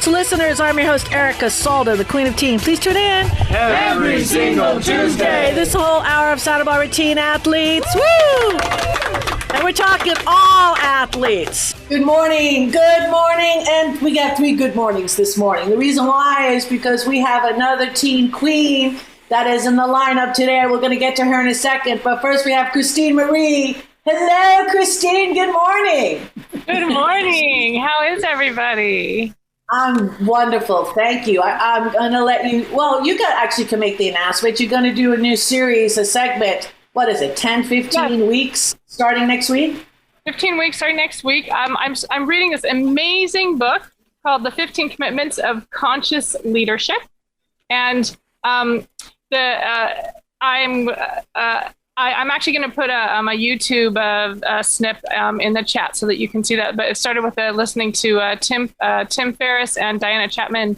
sports listeners. I'm your host, Erica Salda, the Queen of Teen. Please tune in every single Tuesday. This whole hour of Santa Barbara teen athletes. Woo! And we're talking all athletes. Good morning, and we got 3 good mornings this morning. The reason why is because we have another teen queen that is in the lineup today. We're going to get to her in a second, but first we have Christine Marie. Hello, Christine. Good morning. Good morning. How is everybody? I'm wonderful. Thank you. I'm going to let you, well, you actually can make the announcement. You're going to do a new series, a segment. What is it, 10, 15 weeks starting next week? 15 weeks starting next week. I'm reading this amazing book called The 15 Commitments of Conscious Leadership. And I'm actually going to put a YouTube snip in the chat so that you can see that. But it started with listening to Tim Ferriss and Diana Chapman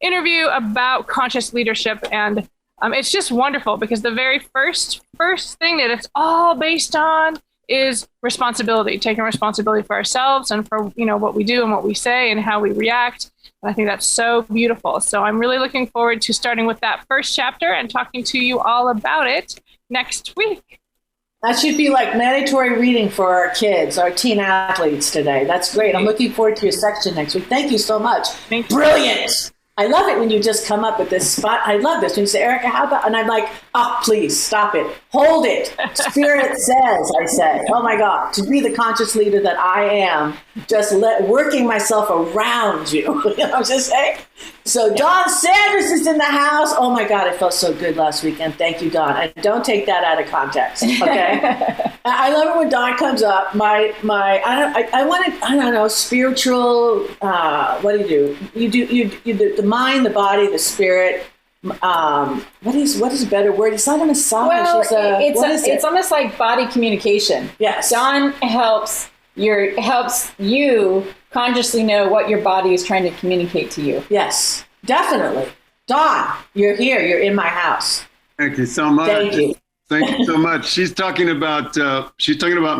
interview about conscious leadership. And it's just wonderful because the very first thing that it's all based on is responsibility, taking responsibility for ourselves and for, what we do and what we say and how we react. And I think that's so beautiful. So I'm really looking forward to starting with that first chapter and talking to you all about it next week. That should be like mandatory reading for our kids, our teen athletes today. That's great. I'm looking forward to your section next week. Thank you so much. Brilliant. I love it when you just come up with this spot. I love this when you say, Erica, how about, and I'm like, oh, please stop it. Hold it. Spirit says, I say, oh my God, to be the conscious leader that I am, just working myself around you. You know what I'm just saying? So Dawn Sanders is in the house. Oh my God, it felt so good last weekend. Thank you, Dawn. And don't take that out of context, okay? I love it when Dawn comes up. I don't know, spiritual, what do? You do the mind, the body, the spirit. What is a better word? It's not a massage. Well, it's almost like body communication. Yes. Dawn helps you consciously know what your body is trying to communicate to you. Yes, definitely. Dawn, you're here. You're in my house. Thank you so much. Thank you. Thank you so much. She's talking about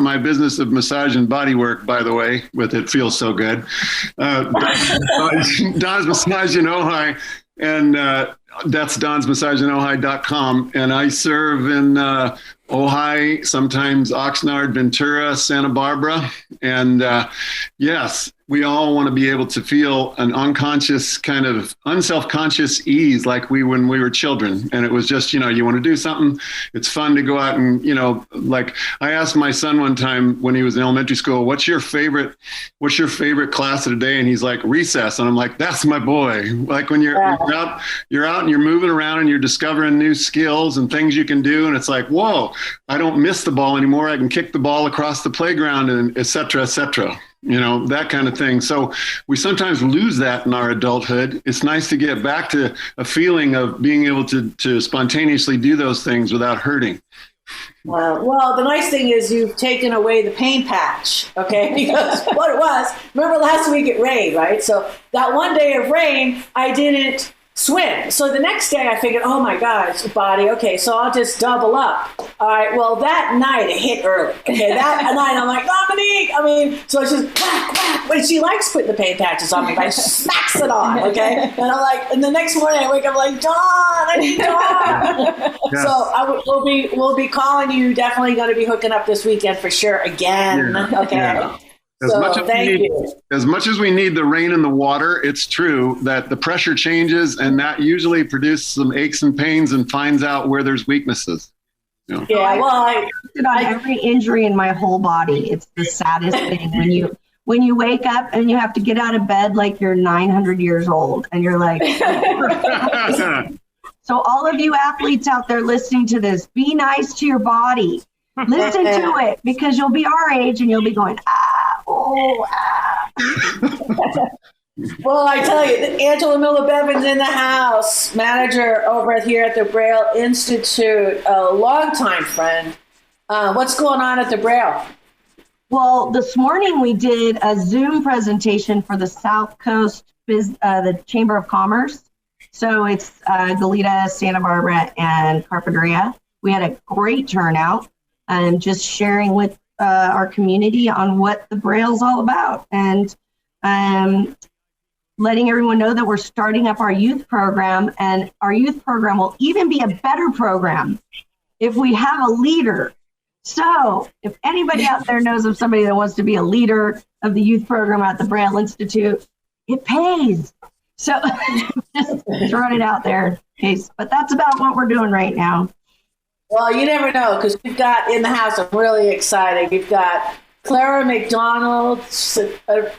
my business of massage and body work, by the way, with It Feels So Good. Dawn's Massage in Ojai, and that's donsmassageinohai.com. And I serve in Ojai, sometimes Oxnard, Ventura, Santa Barbara. And yes, we all want to be able to feel an unconscious kind of unself-conscious ease like when we were children. And it was just, you want to do something. It's fun to go out and, like I asked my son one time when he was in elementary school, what's your favorite class of the day? And he's like, recess. And I'm like, that's my boy. Like when you're out and you're moving around and you're discovering new skills and things you can do. And it's like, whoa, I don't miss the ball anymore. I can kick the ball across the playground and et cetera, that kind of thing. So we sometimes lose that in our adulthood. It's nice to get back to a feeling of being able to spontaneously do those things without hurting. Well, the nice thing is you've taken away the pain patch, okay? Because what it was, remember last week it rained, right? So that one day of rain, I didn't swim. So the next day I figured, oh my gosh, body, okay, so I'll just double up. All right, well, that night it hit early. Okay, that night I'm like, Dominique, so it's just whack, whack. When she likes putting the paint patches on me, but she smacks it on, okay? And I'm like, and the next morning I wake up like, Dawn, I need Dawn. Yes. So we'll be calling you, definitely going to be hooking up this weekend for sure again, okay? Yeah. As much as we need the rain and the water, it's true that the pressure changes and that usually produces some aches and pains and finds out where there's weaknesses. Yeah, well, I on every injury in my whole body. It's the saddest thing when you wake up and you have to get out of bed like you're 900 years old and you're like, so all of you athletes out there listening to this, be nice to your body. Listen to it because you'll be our age and you'll be going, Well, I tell you, Angela Miller-Bevan's in the house, manager over here at the Braille Institute, a longtime friend. What's going on at the Braille? Well, this morning we did a Zoom presentation for the South Coast, the Chamber of Commerce. So it's Goleta, Santa Barbara, and Carpinteria. We had a great turnout and just sharing with our community on what the Braille's all about. And letting everyone know that we're starting up our youth program, and our youth program will even be a better program if we have a leader. So if anybody out there knows of somebody that wants to be a leader of the youth program at the Braille Institute, it pays. So just throwing it out there, case. But that's about what we're doing right now. Well, you never know, because we've got in the house, I'm really excited. We've got Clara McDonald, a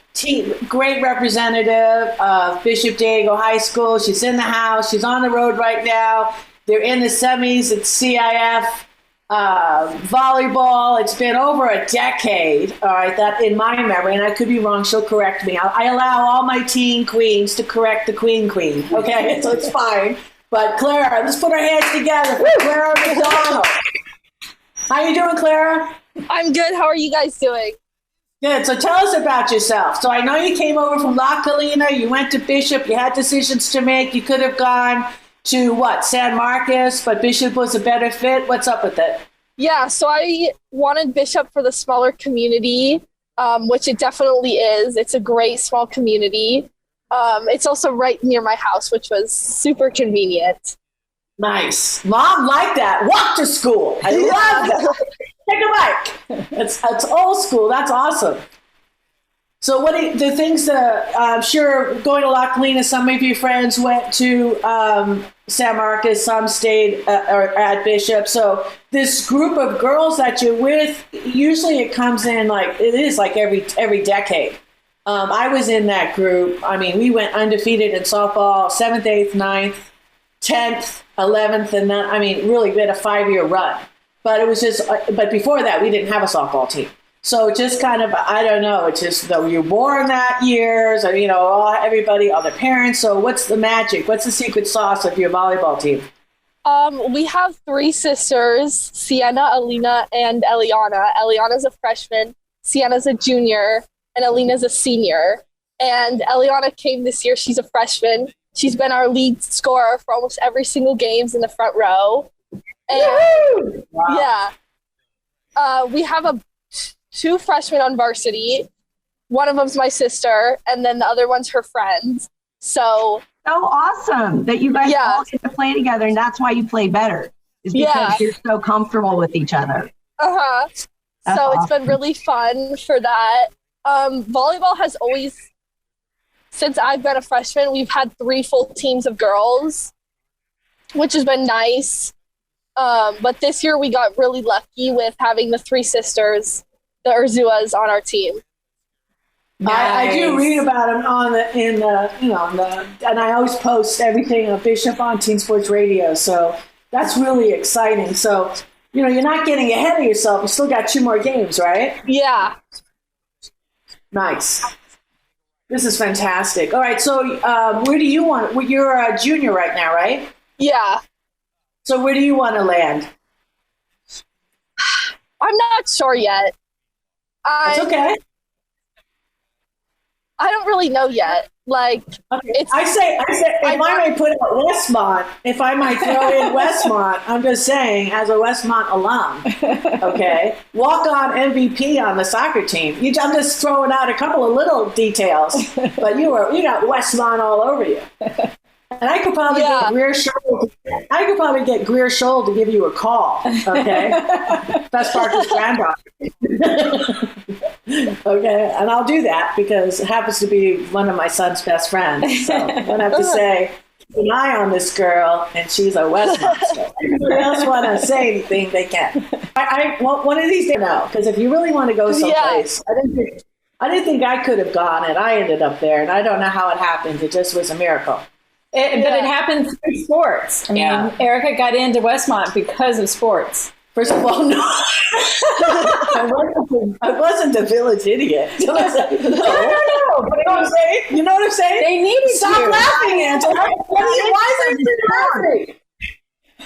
great representative of Bishop Diego High School. She's in the house. She's on the road right now. They're in the semis at CIF volleyball. It's been over a decade, all right, that in my memory, and I could be wrong. She'll correct me. I allow all my teen queens to correct the queen, okay? So it's fine. But Clara, let's put our hands together for Clara McDonald. How you doing, Clara? I'm good. How are you guys doing? Good. So tell us about yourself. So I know you came over from La Colina. You went to Bishop. You had decisions to make. You could have gone to San Marcos, but Bishop was a better fit. What's up with it? Yeah, so I wanted Bishop for the smaller community, which it definitely is. It's a great small community. It's also right near my house, which was super convenient. Nice. Mom liked that. Walk to school. I love that. Take a bike. It's old school. That's awesome. So what are the things that I'm sure going to La Colina, some of your friends went to San Marcos, some stayed or at Bishop. So this group of girls that you're with, usually it comes in like every decade. I was in that group. I mean, we went undefeated in softball, 7th, 8th, 9th, 10th, 11th, and then, I mean, really we had a 5-year run. But it was just, but before that, we didn't have a softball team. So just kind of, I don't know, it's just though you were born that year, so, you know, everybody, all the parents. So what's the magic? What's the secret sauce of your volleyball team? We have 3 sisters, Sienna, Alina, and Eliana. Eliana's a freshman, Sienna's a junior, and Alina's a senior. And Eliana came this year. She's a freshman. She's been our lead scorer for almost every single games in the front row. And wow. Yeah, we have 2 freshmen on varsity. One of them's my sister, and then the other one's her friend. So awesome that you guys all get to play together, and that's why you play better. Is because you're so comfortable with each other. So awesome. It's been really fun for that. Volleyball has always, since I've been a freshman, we've had 3 full teams of girls, which has been nice. But this year we got really lucky with having the 3 sisters, the Urzuas, on our team. Nice. I do read about them and I always post everything on Bishop on Teen Sports Radio. So that's really exciting. So, you know, you're not getting ahead of yourself. You still got 2 more games, right? Yeah. Nice. This is fantastic. All right. So where do you want, you're a junior right now, right? Yeah. So where do you want to land? I'm not sure yet. It's okay. I don't really know yet. Like, okay. I say, if I might put out Westmont, if I might throw in Westmont, I'm just saying, as a Westmont alum, okay, walk-on MVP on the soccer team. I'm just throwing out a couple of little details, but you got Westmont all over you. And I could probably get Greer Scholl. I could probably get Greer Scholl to give you a call. Okay, Best Parker's granddaughter. Okay, and I'll do that because it happens to be one of my son's best friends. So I don't have to say keep an eye on this girl, and she's a Westmont. So if anybody else want to say anything, they can. Well, one of these days, no, because if you really want to go someplace, I didn't think I could have gone, and I ended up there, and I don't know how it happened. It just was a miracle. But it happens through sports. I mean, Erica got into Westmont because of sports. First of all, no. I wasn't a village idiot. No. But you know what I'm saying? You know what I'm saying? They needed Stop laughing, Angela. Why is it laughing?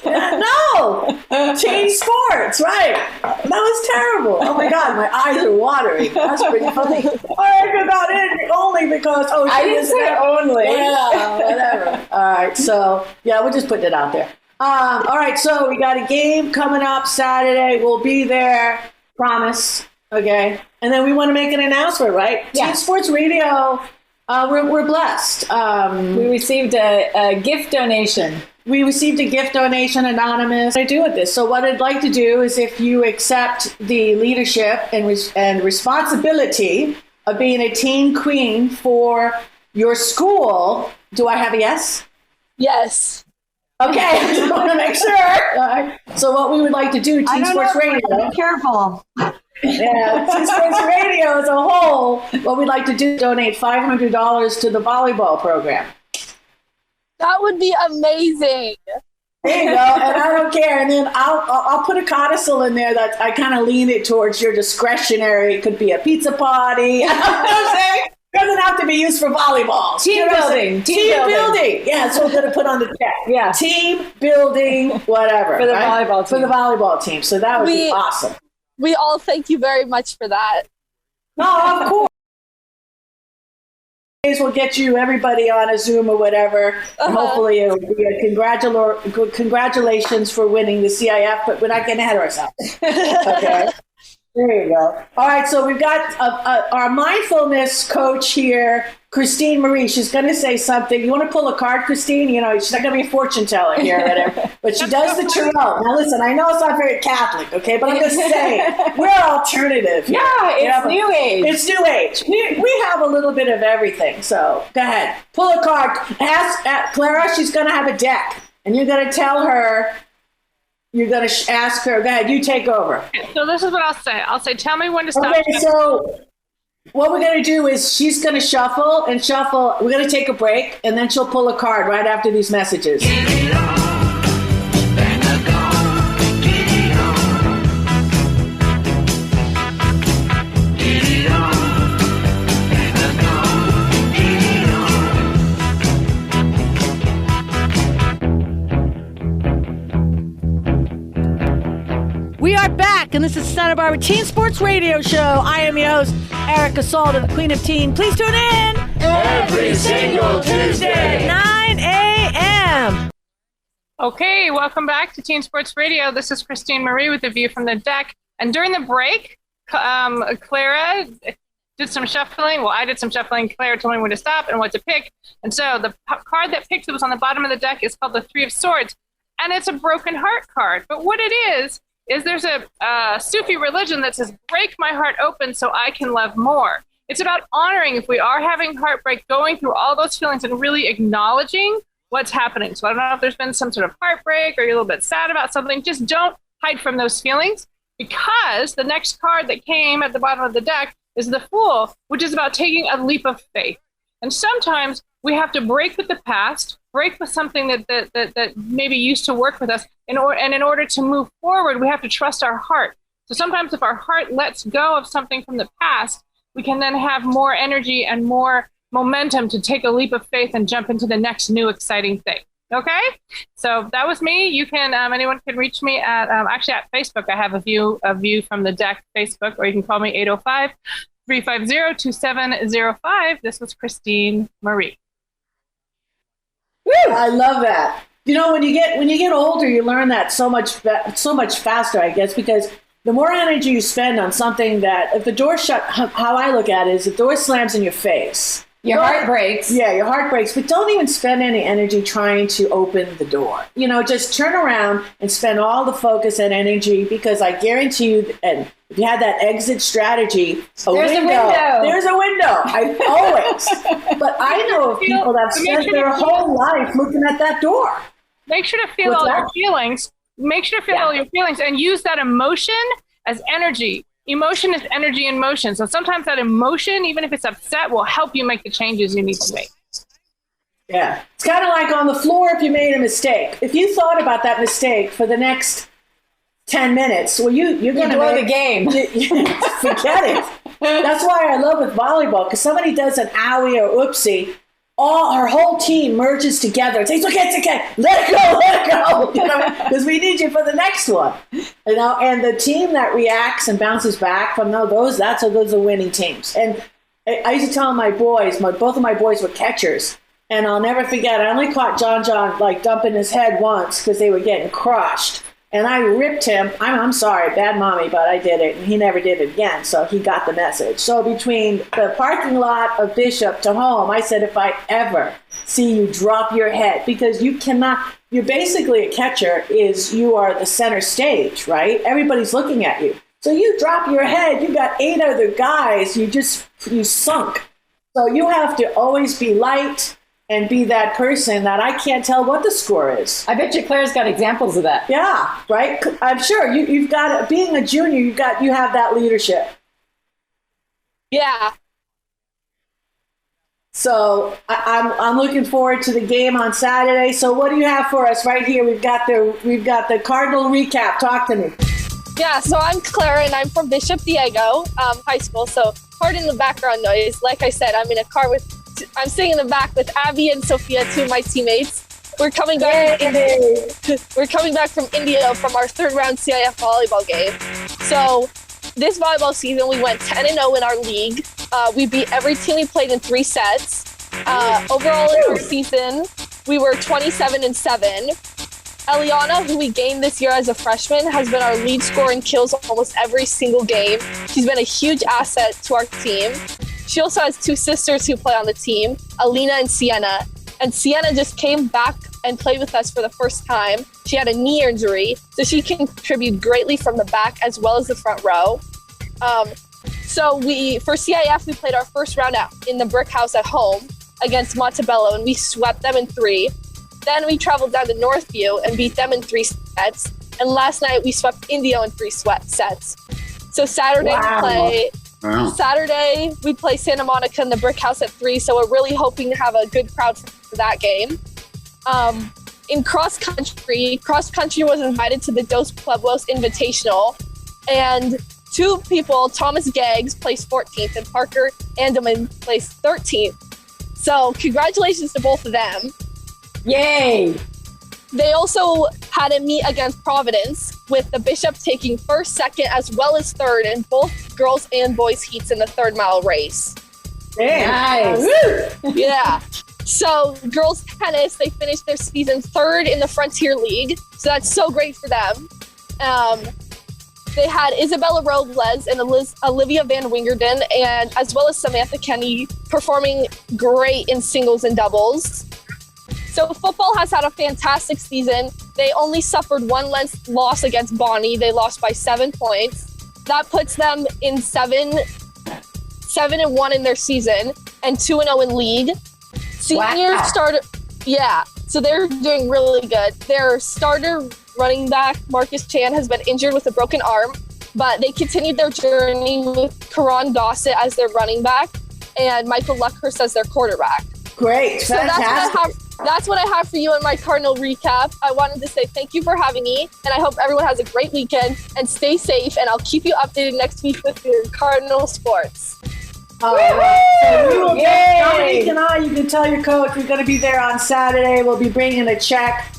No, change sports, right? That was terrible. Oh my God, my eyes are watering. That's pretty funny. I got in only because I didn't say only. Yeah, whatever. All right, so we're just putting it out there. All right, so we got a game coming up Saturday. We'll be there, promise. Okay, and then we want to make an announcement, right? Yeah. Teen Sports Radio We're blessed. We received a gift donation. We received a gift donation, anonymous. What I do with this? So what I'd like to do is, if you accept the leadership and responsibility of being a teen queen for your school, do I have a yes? Yes. Okay, I just want to make sure. So what we would like to do, Teen Sports Radio. Be careful. Yeah, Teen Sports Radio as a whole, what we'd like to do is donate $500 to the volleyball program. That would be amazing. There you go, and I don't care. And then I'll put a codicil in there that I kind of lean it towards your discretionary. It could be a pizza party. You know what I'm saying? It doesn't have to be used for volleyball. Team building. Team building. Yeah, that's what we're going to put on the check. Yeah. Team building, whatever. For the volleyball team. For the volleyball team. So that would be awesome. We all thank you very much for that. No, of course. We'll get you everybody on a Zoom or whatever. And hopefully it'll be a congratulations for winning the CIF, but we're not getting ahead of ourselves. Okay. There you go. All right, so we've got our mindfulness coach here, Christine Marie. She's going to say something. You want to pull a card, Christine? You know, she's not going to be a fortune teller here, or whatever, but she does the tarot. Now, listen, I know it's not very Catholic, okay, but I'm just saying, we're alternative here. Yeah, it's new age. It's new age. We have a little bit of everything, so go ahead. Pull a card. Ask Clara, she's going to have a deck, and you're going to tell her. You're going to ask her. Go ahead. You take over. So this is what I'll say. I'll say, tell me when to stop. Okay, so what we're going to do is she's going to shuffle and shuffle. We're going to take a break, and then she'll pull a card right after these messages. We are back, and this is Santa Barbara Teen Sports Radio Show. I am your host, Erica Salter, the Queen of Teen. Please tune in every single Tuesday, 9 a.m. Okay, welcome back to Teen Sports Radio. This is Christine Marie with a view from the deck. And during the break, Clara did some shuffling. Well, I did some shuffling. Clara told me when to stop and what to pick. And so the card that picked that was on the bottom of the deck is called the Three of Swords. And it's a broken heart card. But what it is there's a Sufi religion that says, break my heart open so I can love more. It's about honoring if we are having heartbreak, going through all those feelings and really acknowledging what's happening. So I don't know if there's been some sort of heartbreak or you're a little bit sad about something. Just don't hide from those feelings, because the next card that came at the bottom of the deck is the Fool, which is about taking a leap of faith. And sometimes we have to break with the past, break with something that maybe used to work with us. In order to move forward, we have to trust our heart. So sometimes if our heart lets go of something from the past, we can then have more energy and more momentum to take a leap of faith and jump into the next new exciting thing. Okay? So that was me. You can, anyone can reach me at, actually at Facebook. I have a view from the deck Facebook, or you can call me 805-350-2705. This was Christine Marie. Woo, I love that. You know, when you get older, you learn that so much faster, I guess, because the more energy you spend on something that, if the door shut, how I look at it is, the door slams in your face. Your heart breaks. Yeah, your heart breaks, but don't even spend any energy trying to open the door. You know, just turn around and spend all the focus and energy, because I guarantee you, and if you had that exit strategy, there's a window. I always. But I know of people that spent their whole life looking at that door. Make sure to feel all your feelings. Make sure to feel all your feelings and use that emotion as energy. Emotion is energy in motion. So sometimes that emotion, even if it's upset, will help you make the changes you need to make. Yeah. It's kind of like on the floor if you made a mistake. If you thought about that mistake for the next 10 minutes, well, you're going to blow the game. Forget it. That's why I love with volleyball, because somebody does an owie or oopsie, our whole team merges together and says, it's okay, let it go, you know, because we need you for the next one, you know. And the team that reacts and bounces back from those are winning teams. And I used to tell my boys, both of my boys were catchers, and I'll never forget, I only caught John like dumping his head once because they were getting crushed. And I ripped him. I'm sorry, bad mommy, but I did it. And he never did it again. So he got the message. So between the parking lot of Bishop to home, I said, if I ever see you drop your head, because you cannot, you're basically a catcher, you are the center stage, right? Everybody's looking at you. So you drop your head, you got 8 other guys, you sunk. So you have to always be light and be that person that I can't tell what the score is. I bet you Claire's got examples of that. Yeah, right? I'm sure you've got, being a junior, you have that leadership. Yeah. So I'm looking forward to the game on Saturday. So what do you have for us right here? We've got the Cardinal recap. Talk to me. Yeah, so I'm Clara, and I'm from Bishop Diego High School. So pardon the background noise. Like I said, I'm sitting in the back with Abby and Sophia, 2 of my teammates. We're coming back from India from our 3rd round CIF volleyball game. So this volleyball season, we went 10-0 in our league. We beat every team we played in 3 sets. Overall in our season, we were 27-7. Eliana, who we gained this year as a freshman, has been our lead scorer in kills almost every single game. She's been a huge asset to our team. She also has 2 sisters who play on the team, Alina and Sienna. And Sienna just came back and played with us for the first time. She had a knee injury, so she can contribute greatly from the back as well as the front row. So for CIF, we played our first round out in the Brick House at home against Montebello, and we swept them in 3. Then we traveled down to Northview and beat them in 3 sets. And last night we swept Indio in 3 sets. So Saturday we play Santa Monica in the Brick House at 3. So we're really hoping to have a good crowd for that game. In cross country was invited to the Dos Pueblos Invitational, and 2 people, Thomas Gaggs placed 14th and Parker Andaman placed 13th. So congratulations to both of them. Yay! They also had a meet against Providence, with the Bishop taking 1st, 2nd, as well as 3rd in both girls and boys heats in the 3rd mile race. Nice. Yeah. So girls tennis, they finished their season 3rd in the Frontier League. So that's so great for them. They had Isabella Robles and Olivia Van Wingerden, and as well as Samantha Kenny, performing great in singles and doubles. So football has had a fantastic season. They only suffered 1 loss against Bonnie. They lost by 7 points. That puts them in 7-1 in their season and 2-0 in league. Senior starter, yeah. So they're doing really good. Their starter running back, Marcus Chan, has been injured with a broken arm, but they continued their journey with Karan Gossett as their running back and Michael Luckhurst as their quarterback. Great. So that's what I have for you in my Cardinal recap. I wanted to say thank you for having me, and I hope everyone has a great weekend and stay safe, and I'll keep you updated next week with your Cardinal sports. So we will get Dominique and I, you can tell your coach, we're going to be there on Saturday. We'll be bringing a check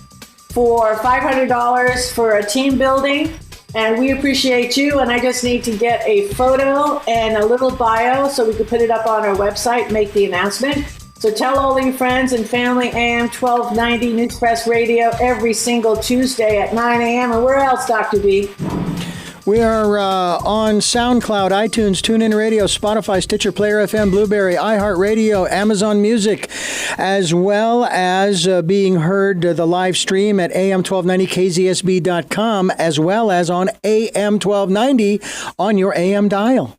for $500 for a team building, and we appreciate you. And I just need to get a photo and a little bio so we can put it up on our website and make the announcement. So tell all your friends and family. AM 1290 News Press Radio every single Tuesday at 9 a.m. And where else, Dr. B? We are on SoundCloud, iTunes, TuneIn Radio, Spotify, Stitcher, Player FM, Blueberry, iHeartRadio, Amazon Music, as well as being heard the live stream at am1290kzsb.com, as well as on AM 1290 on your AM dial.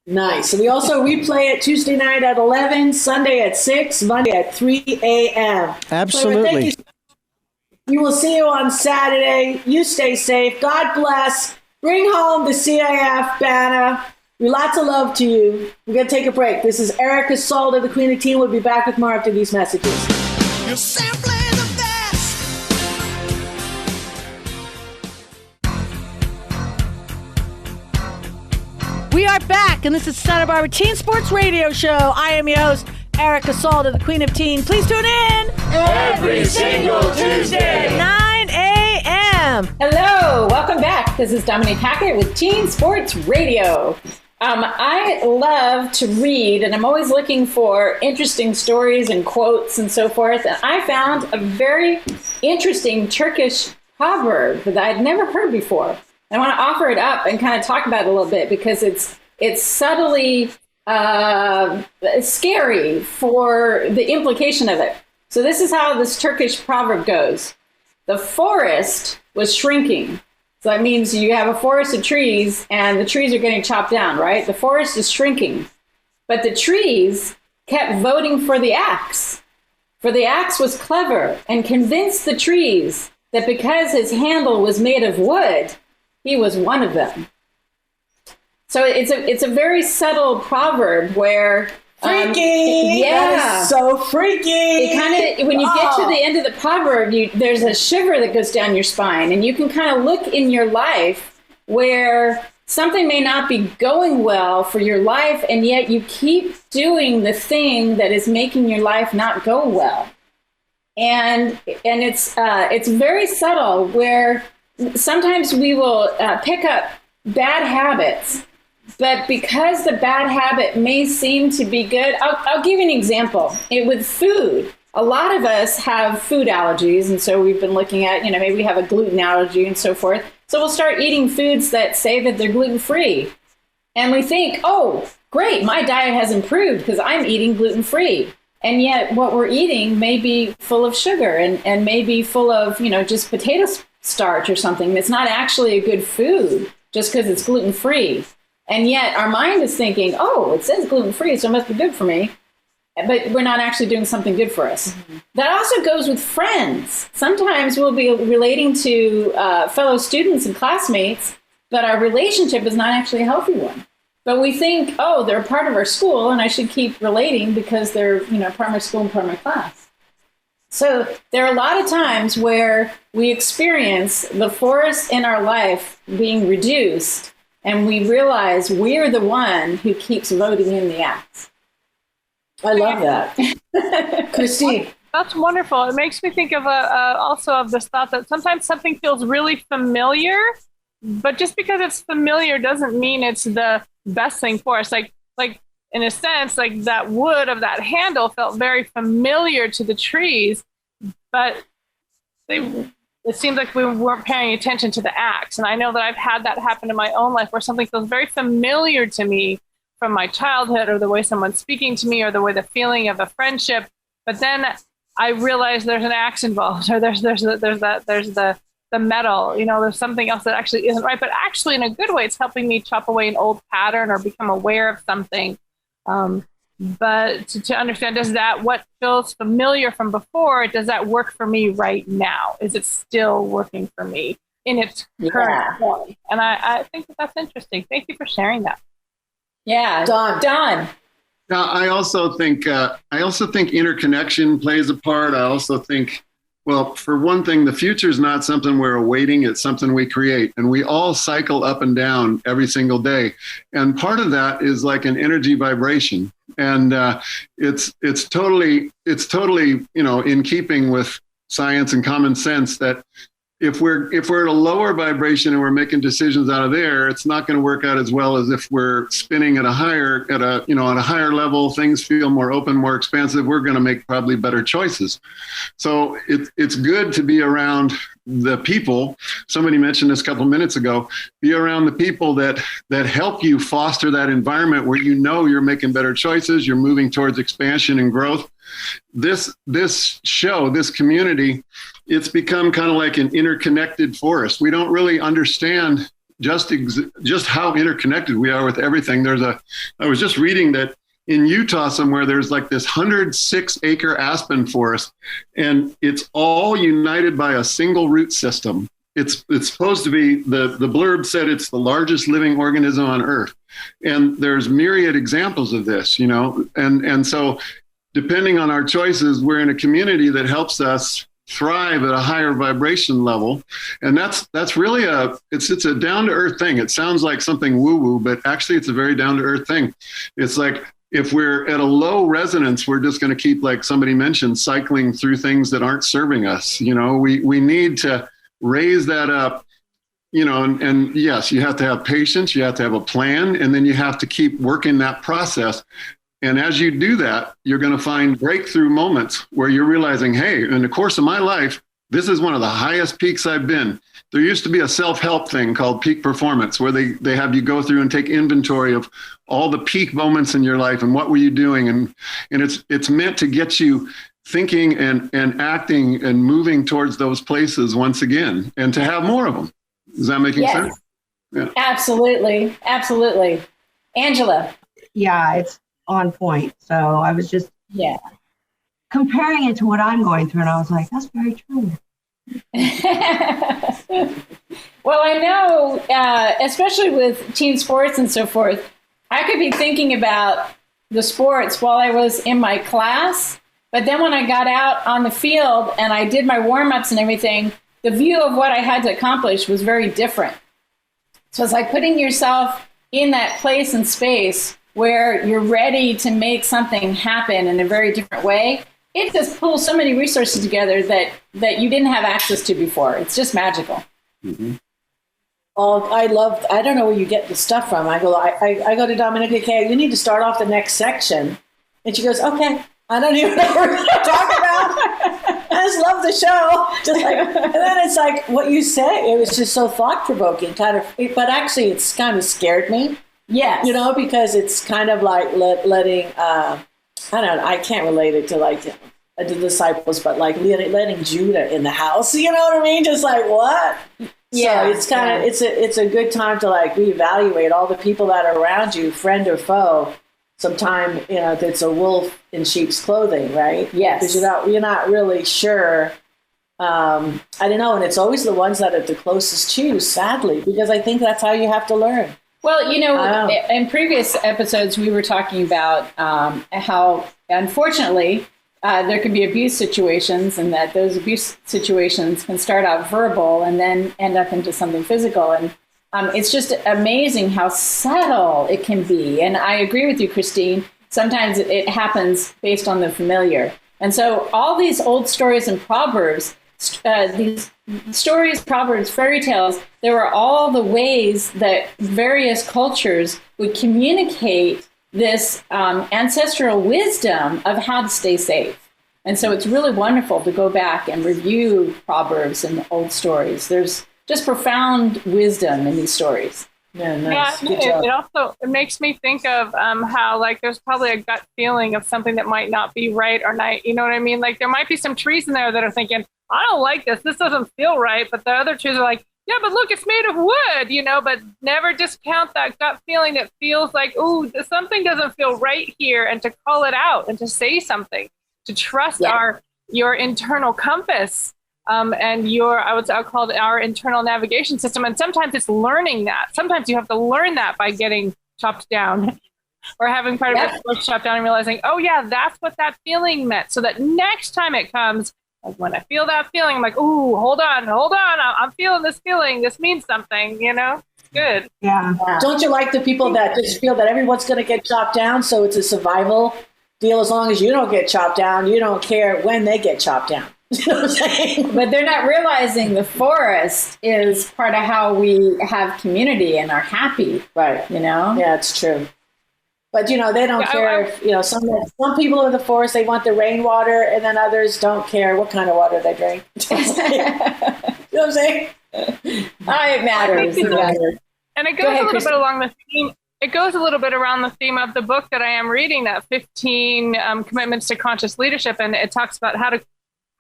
Nice. And we also replay it Tuesday night at 11, Sunday at 6, Monday at 3 a.m. Absolutely. We will see you on Saturday. You stay safe. God bless. Bring home the CIF banner. Lots of love to you. We're going to take a break. This is Erica Salda, the Queen of Teen. We'll be back with more after these messages. You're simply the best. We are back, and this is Santa Barbara Teen Sports Radio Show. I am your host, Erica Salda, the Queen of Teen. Please tune in Every single Tuesday. 9 a.m. Hello, welcome back. This is Dominique Hackett with Teen Sports Radio. I love to read, and I'm always looking for interesting stories and quotes and so forth. And I found a very interesting Turkish proverb that I'd never heard before. I want to offer it up and kind of talk about it a little bit because it's subtly scary for the implication of it. So this is how this Turkish proverb goes. The forest was shrinking. So that means you have a forest of trees and the trees are getting chopped down, right? The forest is shrinking. But the trees kept voting for the axe. For the axe was clever and convinced the trees that because his handle was made of wood, he was one of them. So it's a very subtle proverb where freaky. That is so freaky. It kind of, when you get to the end of the proverb, there's a shiver that goes down your spine, and you can kind of look in your life where something may not be going well for your life, and yet you keep doing the thing that is making your life not go well. And it's very subtle where sometimes we will pick up bad habits. But because the bad habit may seem to be good, I'll give you an example. With food, a lot of us have food allergies. And so we've been looking at, maybe we have a gluten allergy and so forth. So we'll start eating foods that say that they're gluten-free. And we think, oh, great, my diet has improved because I'm eating gluten-free. And yet what we're eating may be full of sugar and may be full of, just potato starch or something. It's not actually a good food just because it's gluten-free. And yet our mind is thinking, oh, it says gluten-free, so it must be good for me. But we're not actually doing something good for us. Mm-hmm. That also goes with friends. Sometimes we'll be relating to fellow students and classmates, but our relationship is not actually a healthy one. But we think, oh, they're a part of our school, and I should keep relating because they're, part of my school and part of my class. So there are a lot of times where we experience the forest in our life being reduced, and we realize we're the one who keeps voting in the axe. I love that. Christine. That's wonderful. It makes me think of also of this thought that sometimes something feels really familiar, but just because it's familiar doesn't mean it's the best thing for us. Like in a sense, like that wood of that handle felt very familiar to the trees, but it seems like we weren't paying attention to the axe. And I know that I've had that happen in my own life where something feels very familiar to me from my childhood, or the way someone's speaking to me, or the way the feeling of a friendship. But then I realize there's an axe involved, or there's the metal, there's something else that actually isn't right. But actually, in a good way, it's helping me chop away an old pattern or become aware of something. But to understand, what feels familiar from before, does that work for me right now? Is it still working for me in its current form? And I think that's interesting. Thank you for sharing that. Yeah, Don. Now, I also think interconnection plays a part. I also think, well, for one thing, the future is not something we're awaiting. It's something we create, and we all cycle up and down every single day. And part of that is like an energy vibration, and it's totally in keeping with science and common sense that if we're at a lower vibration and we're making decisions out of there, it's not going to work out as well as if we're spinning at a higher level. Things feel more open, more expansive. We're going to make probably better choices. So it's good to be around the people. Somebody mentioned this a couple of minutes ago. Be around the people that help you foster that environment where you're making better choices. You're moving towards expansion and growth. This show, this community, it's become kind of like an interconnected forest. We don't really understand just how interconnected we are with everything. I was just reading that in Utah somewhere, there's like this 106-acre aspen forest, and it's all united by a single root system. It's supposed to be, the blurb said it's the largest living organism on Earth. And there's myriad examples of this, and so depending on our choices, we're in a community that helps us thrive at a higher vibration level. And that's really it's a down to earth thing. It sounds like something woo woo, but actually it's a very down to earth thing. It's like, if we're at a low resonance, we're just going to keep, like somebody mentioned, cycling through things that aren't serving us. We need to raise that up, and yes, you have to have patience, you have to have a plan, and then you have to keep working that process. And as you do that, you're going to find breakthrough moments where you're realizing, hey, in the course of my life, This is one of the highest peaks I've been. There used to be a self-help thing called peak performance, where they have you go through and take inventory of all the peak moments in your life and what were you doing. And it's meant to get you thinking and acting and moving towards those places once again, and to have more of them. Is that making sense? Yeah. Absolutely. Absolutely. Angela. Yeah, it's on point. So I was just comparing it to what I'm going through, and I was like, that's very true. Well, I know, especially with team sports and so forth, I could be thinking about the sports while I was in my class, but then when I got out on the field and I did my warm-ups and everything, the view of what I had to accomplish was very different. So it's like putting yourself in that place and space where you're ready to make something happen in a very different way. It just pulls so many resources together that you didn't have access to before. It's just magical. Mm-hmm. Oh, I don't know where you get the stuff from. I go to Dominica, okay, you need to start off the next section. And she goes, okay, I don't even know what we're going to talk about. I just love the show. And then it's like what you say, it was just so thought-provoking, but actually it's kind of scared me. Yes. You know, because it's kind of like letting, I don't know, I can't relate it to like the disciples, but like letting Judah in the house, you know what I mean? Just like, what? Yeah. So it's kind of, it's a good time to like reevaluate all the people that are around you, friend or foe. Sometimes, you know, it's a wolf in sheep's clothing, right? Yes. Because you're not really sure. I don't know. And it's always the ones that are the closest to you, sadly, because I think that's how you have to learn. Well, you know, in previous episodes, we were talking about how, unfortunately, there can be abuse situations, and that those abuse situations can start out verbal and then end up into something physical. And it's just amazing how subtle it can be. And I agree with you, Christine. Sometimes it happens based on the familiar. And so all these old stories and proverbs, these stories, proverbs, fairy tales, there were all the ways that various cultures would communicate this ancestral wisdom of how to stay safe. And so it's really wonderful to go back and review proverbs and old stories. There's just profound wisdom in these stories. Yeah, nice. Yeah, it makes me think of how like there's probably a gut feeling of something that might not be right or not. You know what I mean? Like there might be some trees in there that are thinking, I don't like this. This doesn't feel right. But the other trees are like, yeah, but look, it's made of wood, you know, but never discount that gut feeling that feels like, ooh, something doesn't feel right here, and to call it out and to say something, to trust your internal compass. And I'll call it our internal navigation system. And sometimes it's learning that. Sometimes you have to learn that by getting chopped down or having part of it chopped down and realizing, oh yeah, that's what that feeling meant. So that next time it comes, like when I feel that feeling, I'm like, ooh, hold on. I'm feeling this feeling. This means something, you know? It's good. Yeah. Don't you like the people that just feel that everyone's going to get chopped down, so it's a survival deal? As long as you don't get chopped down, you don't care when they get chopped down. You know what I'm saying? But they're not realizing the forest is part of how we have community and are happy. Right. You know? Yeah, it's true. But, you know, they don't care if, you know, some people in the forest, they want the rainwater, and then others don't care what kind of water they drink. You know what I'm saying? It matters. And it goes a little bit along the theme. It goes a little bit around the theme of the book that I am reading, that 15 commitments to conscious leadership. And it talks about how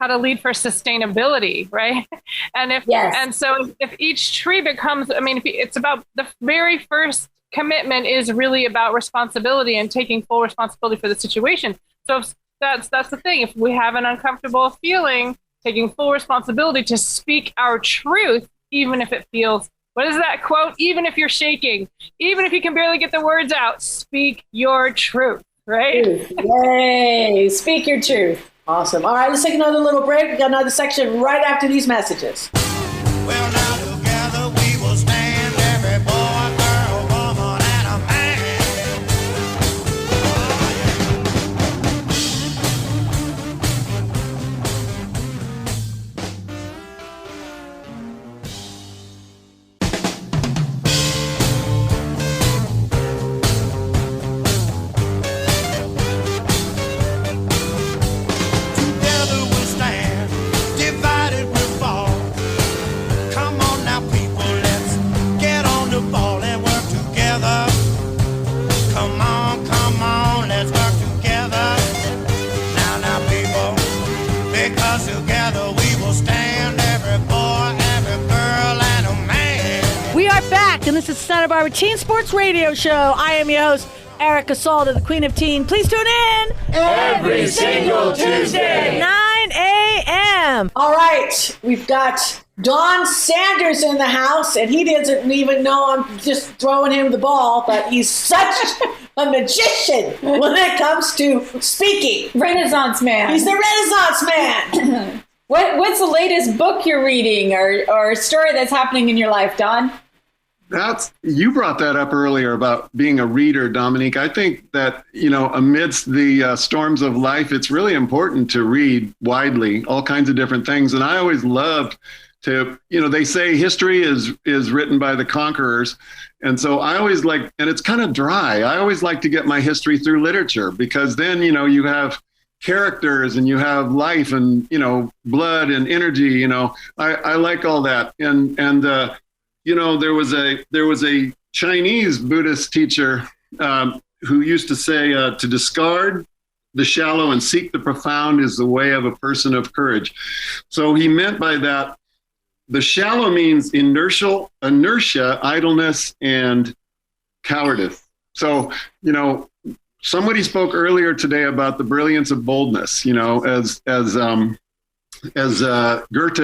to lead for sustainability, right? And so if each tree becomes, I mean, if it's about the very first commitment is really about responsibility and taking full responsibility for the situation. So if that's the thing. If we have an uncomfortable feeling, taking full responsibility to speak our truth, even if it feels, what is that quote? Even if you're shaking, even if you can barely get the words out, speak your truth, right? Yay, speak your truth. Awesome. All right, let's take another little break. We got another section right after these messages. Well, now together we will stand, every boy, girl, woman, and a man. Together we'll stand, divided we'll back, and this is Santa Barbara Teen Sports Radio Show. I am your host, Erica Salda, the Queen of Teen. Please tune in every single Tuesday, 9 a.m. All right, we've got Don Sanders in the house, and he doesn't even know I'm just throwing him the ball, but he's such a magician when it comes to speaking. Renaissance man. He's the Renaissance man. What's the latest book you're reading or story that's happening in your life, Don? You brought that up earlier about being a reader, Dominique. I think that, amidst the storms of life, it's really important to read widely, all kinds of different things. And I always loved to, they say history is written by the conquerors. And so I always and it's kind of dry. I always like to get my history through literature, because then, you have characters and you have life and, blood and energy, I like all that. And there was a Chinese Buddhist teacher who used to say to discard the shallow and seek the profound is the way of a person of courage. So he meant by that, the shallow means inertia, idleness, and cowardice. So, somebody spoke earlier today about the brilliance of boldness, as Goethe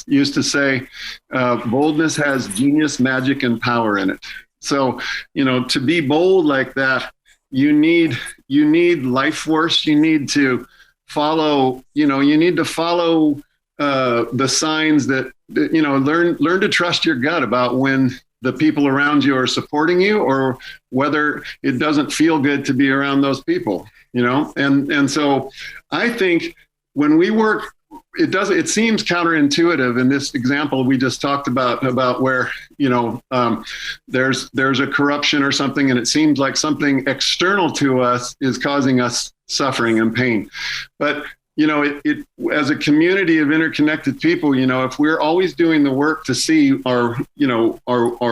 used to say, boldness has genius, magic, and power in it. So, to be bold like that, you need life force. You need to follow, the signs that, learn to trust your gut about when the people around you are supporting you or whether it doesn't feel good to be around those people, and so I think when we work, it seems counterintuitive in this example we just talked about where, there's a corruption or something, and it seems like something external to us is causing us suffering and pain. But, it as a community of interconnected people, if we're always doing the work to see are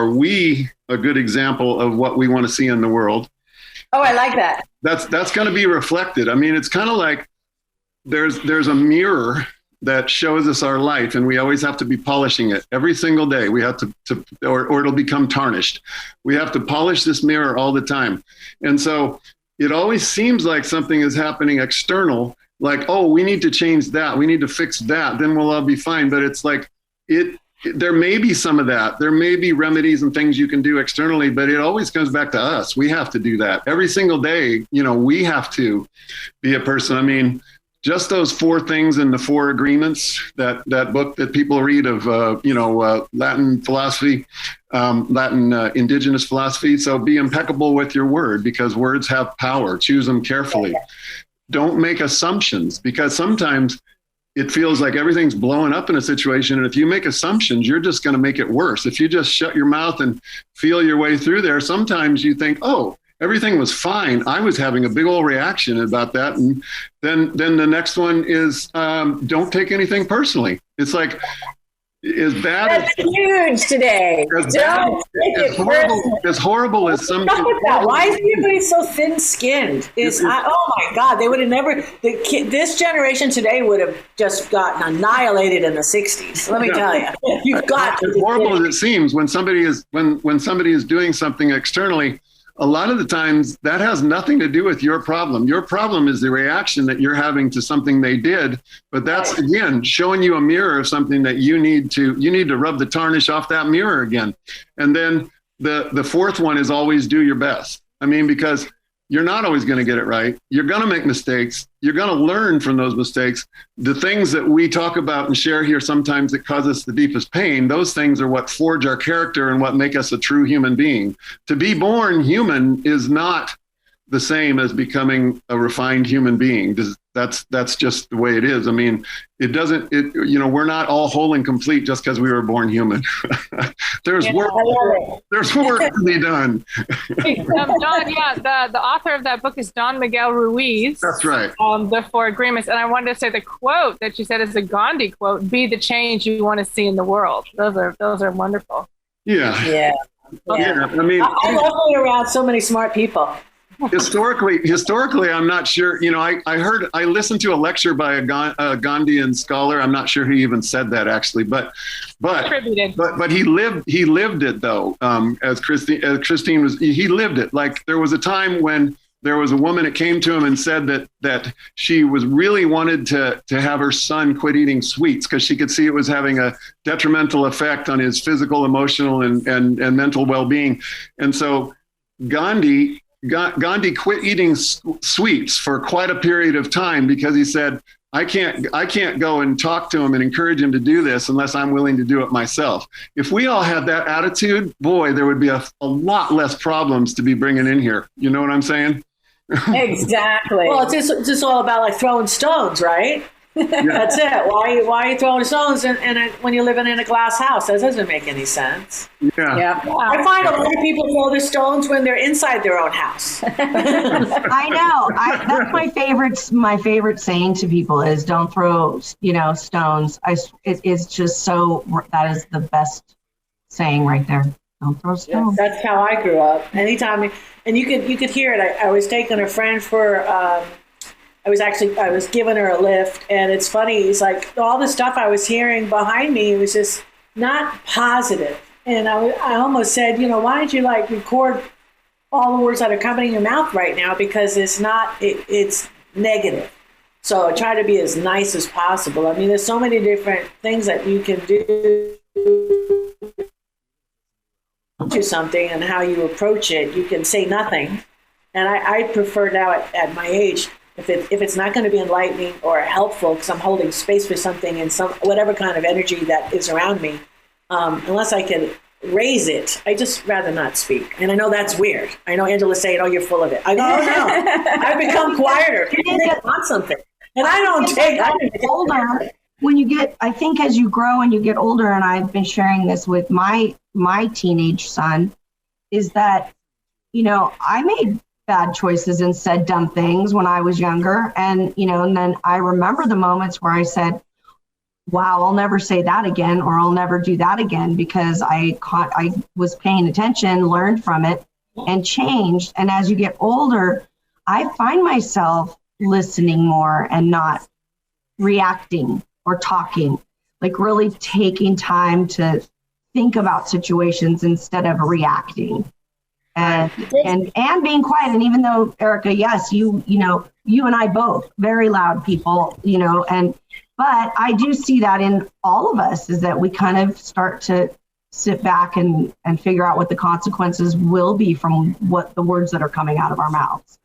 we a good example of what we want to see in the world? Oh, I like that. That's going to be reflected. I mean, it's kind of like there's a mirror that shows us our life, and we always have to be polishing it every single day. We have to or it'll become tarnished. We have to polish this mirror all the time. And so it always seems like something is happening external, like, oh, we need to change that. We need to fix that. Then we'll all be fine. But it's like there may be some of that. There may be remedies and things you can do externally, but it always comes back to us. We have to do that every single day. We have to be a person. I mean, just those 4 things in the 4 agreements, that book that people read of, Latin philosophy, Latin indigenous philosophy. So be impeccable with your word, because words have power. Choose them carefully. Don't make assumptions, because sometimes it feels like everything's blowing up in a situation. And if you make assumptions, you're just going to make it worse. If you just shut your mouth and feel your way through there, sometimes you think, oh, everything was fine. I was having a big old reaction about that. And then the next one is don't take anything personally. It's like, That's huge today. As horrible as some. Why is everybody so thin-skinned? Oh my God, they would have never. This generation today would have just gotten annihilated in the '60s. Let me tell you, you've got. As horrible as it seems, when somebody is doing something externally, a lot of the times that has nothing to do with your problem. Your problem is the reaction that you're having to something they did. But that's, again, showing you a mirror of something that you need to rub the tarnish off that mirror again. And then the 4th one is always do your best. I mean, because you're not always going to get it right. You're going to make mistakes. You're going to learn from those mistakes. The things that we talk about and share here sometimes that cause us the deepest pain, those things are what forge our character and what make us a true human being. To be born human is not the same as becoming a refined human being. That's just the way it is. I mean, we're not all whole and complete just because we were born human. There's work to be done. Don, the author of that book is Don Miguel Ruiz. That's right. The 4 Agreements. And I wanted to say the quote that you said is a Gandhi quote, be the change you want to see in the world. Those are wonderful. Yeah. I mean, I love being around so many smart people. Historically, I'm not sure. I listened to a lecture by a Gandhian scholar. I'm not sure he even said that actually, but he lived it though. As Christine was, he lived it. Like there was a time when there was a woman that came to him and said that she was really wanted to have her son quit eating sweets because she could see it was having a detrimental effect on his physical, emotional, and mental well-being. And so Gandhi quit eating sweets for quite a period of time because he said, I can't go and talk to him and encourage him to do this unless I'm willing to do it myself. If we all had that attitude, boy, there would be a lot less problems to be bringing in here. You know what I'm saying? Exactly. Well, it's just all about like throwing stones, right? Yeah. That's it. Why are you throwing stones when you're living in a glass house? That doesn't make any sense. Yeah. I find a lot of people throw their stones when they're inside their own house. I know. That's my favorite saying to people is don't throw, stones. It's just so, that is the best saying right there. Don't throw stones. That's how I grew up. Anytime, and you could hear it. I was taking a friend for, I was giving her a lift, and it's funny. It's like all the stuff I was hearing behind me was just not positive. And I almost said, why don't you record all the words that are coming in your mouth right now? Because it's negative. So I try to be as nice as possible. I mean, there's so many different things that you can do to something and how you approach it. You can say nothing. And I prefer now at my age, if it's not going to be enlightening or helpful, because I'm holding space for something and whatever kind of energy that is around me, unless I can raise it, I just rather not speak. And I know that's weird. I know Angela's saying, "Oh, you're full of it." I go, "Oh no, I've become quieter. People want something, and I don't take." Older, when you get, I think as you grow and you get older, and I've been sharing this with my teenage son, is that I made bad choices and said dumb things when I was younger. And then I remember the moments where I said, wow, I'll never say that again, or I'll never do that again, because I was paying attention, learned from it, and changed. And as you get older, I find myself listening more and not reacting or talking, like really taking time to think about situations instead of reacting. And being quiet. And even though, Erica, yes, you and I both very loud people, but I do see that in all of us, is that we kind of start to sit back and figure out what the consequences will be from what the words that are coming out of our mouths.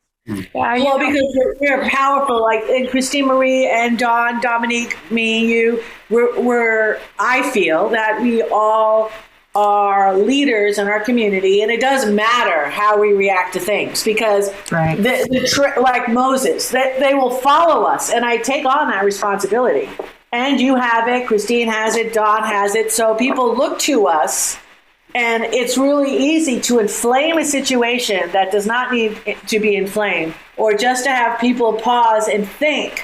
Well, because we're powerful, like in Christine Marie and Dawn, Dominique, me, you, I feel that we all are leaders in our community, and it doesn't matter how we react to things, because like Moses, they will follow us, and I take on that responsibility. And you have it, Christine has it, Dawn has it, so people look to us, and it's really easy to inflame a situation that does not need to be inflamed, or just to have people pause and think.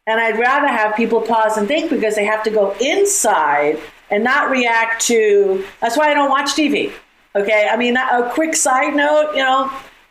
And I'd rather have people pause and think, because they have to go inside and not react to. That's why I don't watch TV. Okay. I mean, a quick side note,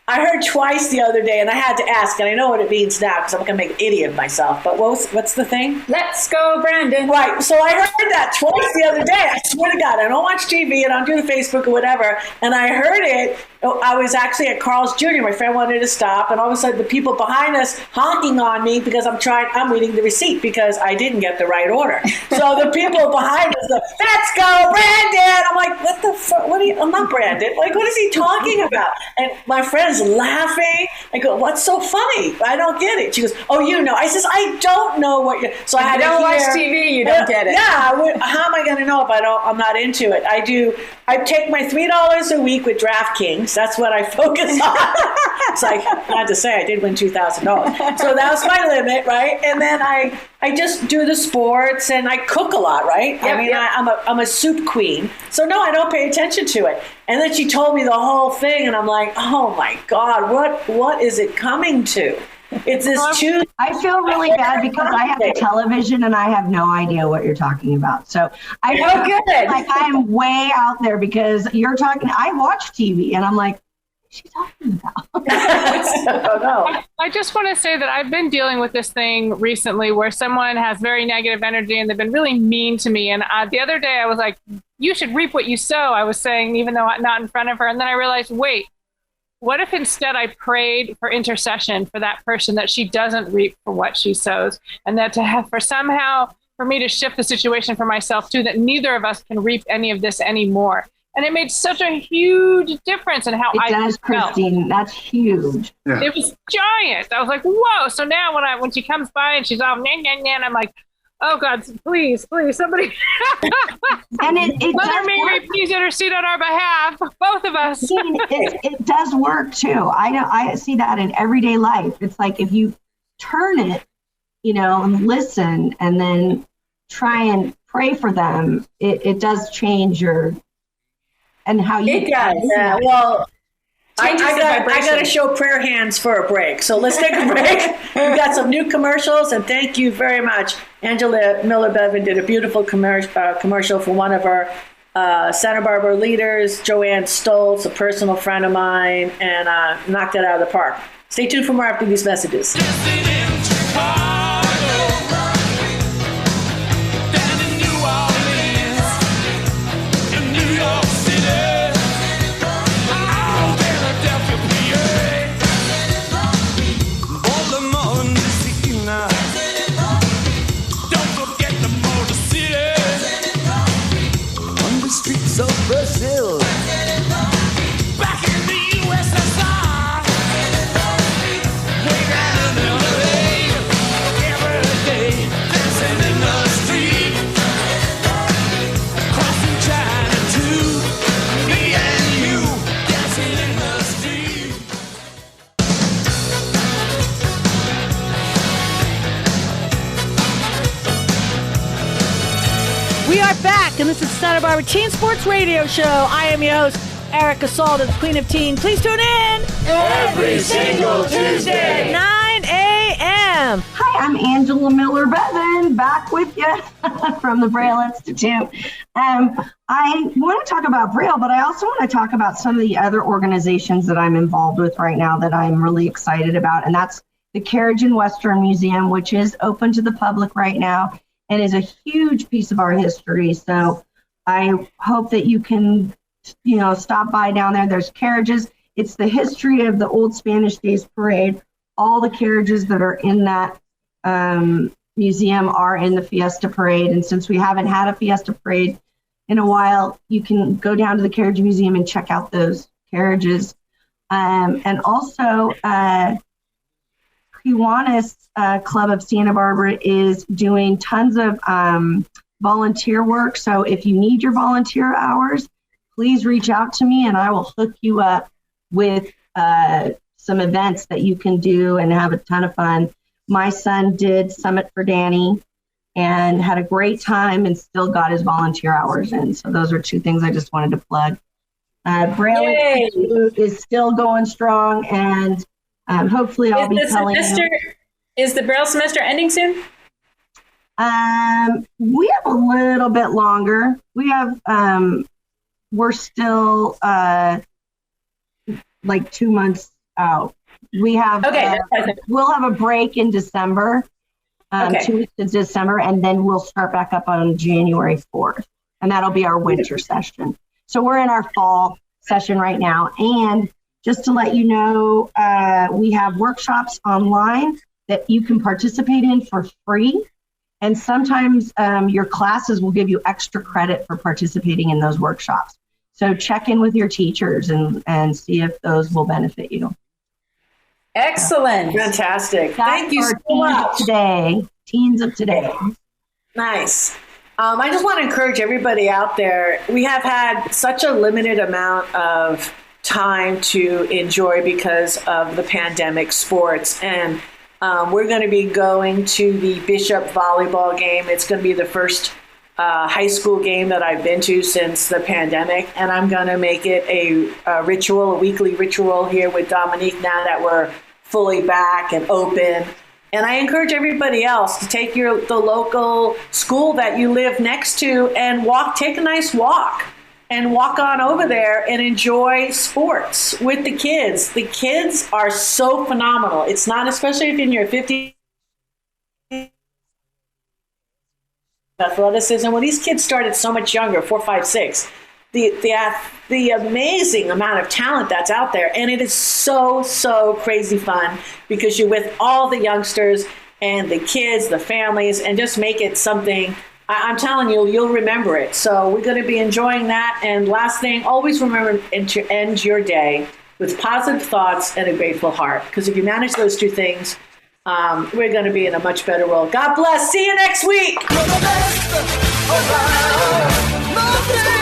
I heard twice the other day, and I had to ask, and I know what it means now because I'm going to make an idiot of myself. But what's the thing? Let's go, Brandon. Right. So I heard that twice the other day. I swear to God, I don't watch TV and I don't do the Facebook or whatever. And I heard it. I was actually at Carl's Jr. My friend wanted to stop, and all of a sudden the people behind us honking on me because I'm reading the receipt because I didn't get the right order. So the people behind us go, "Let's go, Brandon!" I'm like, "What the fuck? I'm not Brandon. Like, what is he talking about?" And my friend's laughing. I go, "What's so funny? I don't get it." She goes, "Oh, you know." I says, "I don't know what you're." So I had to don't watch TV. You don't get it. Yeah. How am I going to know if I'm not into it? I take my $3 a week with DraftKings. That's what I focus on. It's like, I had to say, I did win $2,000. So that was my limit, right? And then I just do the sports, and I cook a lot, right? Yep, I mean, I'm a soup queen. So no, I don't pay attention to it. And then she told me the whole thing, and I'm like, oh my God, what is it coming to? It's this Tuesday. I feel really bad because I have a television and I have no idea what you're talking about. So I feel like I am way out there because you're talking. I watch TV and I'm like, she talking about? I just want to say that I've been dealing with this thing recently where someone has very negative energy and they've been really mean to me. And the other day I was like, you should reap what you sow. I was saying, even though I'm not in front of her. And then I realized, wait, what if instead I prayed for intercession for that person, that she doesn't reap for what she sows, and that for me to shift the situation for myself too, that neither of us can reap any of this anymore. And it made such a huge difference in how I does, felt. Christine. That's huge. Yeah. It was giant. I was like, whoa. So now when she comes by and she's all, nah, nah, nah, and I'm like, oh God, please, somebody. And it Mother does Mary, work. please intercede on our behalf, both of us. It does work too. I see that in everyday life. It's like if you turn it, and listen, and then try and pray for them, it does change and how you. It does. Well, I got to show prayer hands for a break. So let's take a break. We got some new commercials, and thank you very much. Angela Miller-Bevan did a beautiful commercial for one of our Santa Barbara leaders, Joanne Stoltz, a personal friend of mine, and knocked it out of the park. Stay tuned for more after these messages. Brazil. Back in the USSR. Way down in LA. Every day, dancing in the street. Crossing China too. Me and you, dancing in the street. We are back, and this is Santa Barbara Teen Sports Radio Show. I am your host, Erica Salda, the Queen of Teen. Please tune in every single Tuesday, 9 a.m. Hi, I'm Angela Miller-Bevan, back with you from the Braille Institute. I want to talk about Braille, but I also want to talk about some of the other organizations that I'm involved with right now that I'm really excited about, and that's the Carriage and Western Museum, which is open to the public right now and is a huge piece of our history. So I hope that you can, stop by down there. There's carriages. It's the history of the old Spanish Days Parade. All the carriages that are in that museum are in the Fiesta Parade. And since we haven't had a Fiesta Parade in a while, you can go down to the Carriage Museum and check out those carriages. And also, Kiwanis Club of Santa Barbara is doing tons of volunteer work. So if you need your volunteer hours, please reach out to me and I will hook you up with some events that you can do and have a ton of fun. My son did Summit for Danny and had a great time and still got his volunteer hours in. So those are two things I just wanted to plug. Braille Institute is still going strong, and hopefully I'll be telling you. Is the Braille semester ending soon? We have a little bit longer. We have, we're still like 2 months out. We have, we'll have a break in December, 2 weeks in December, and then we'll start back up on January 4th. And that'll be our winter session. So we're in our fall session right now. And just to let you know, we have workshops online that you can participate in for free. And sometimes your classes will give you extra credit for participating in those workshops. So check in with your teachers and see if those will benefit you. Excellent. Fantastic. Thank you so much. Teens of today. Nice. I just want to encourage everybody out there. We have had such a limited amount of time to enjoy because of the pandemic sports. And we're going to be going to the Bishop volleyball game. It's going to be the first high school game that I've been to since the pandemic. And I'm going to make it a ritual, a weekly ritual here with Dominique now that we're fully back and open. And I encourage everybody else to take the local school that you live next to and take a nice walk and walk on over there and enjoy sports with the kids. The kids are so phenomenal. It's not, especially if you're in your 50s, athleticism. Well, these kids started so much younger, 4, 5, 6. The amazing amount of talent that's out there. And it is so crazy fun because you're with all the youngsters and the kids, the families, and just make it something. I'm telling you, you'll remember it. So we're going to be enjoying that. And last thing, always remember to end your day with positive thoughts and a grateful heart. Because if you manage those two things, we're going to be in a much better world. God bless. See you next week. You're the best around. Nothing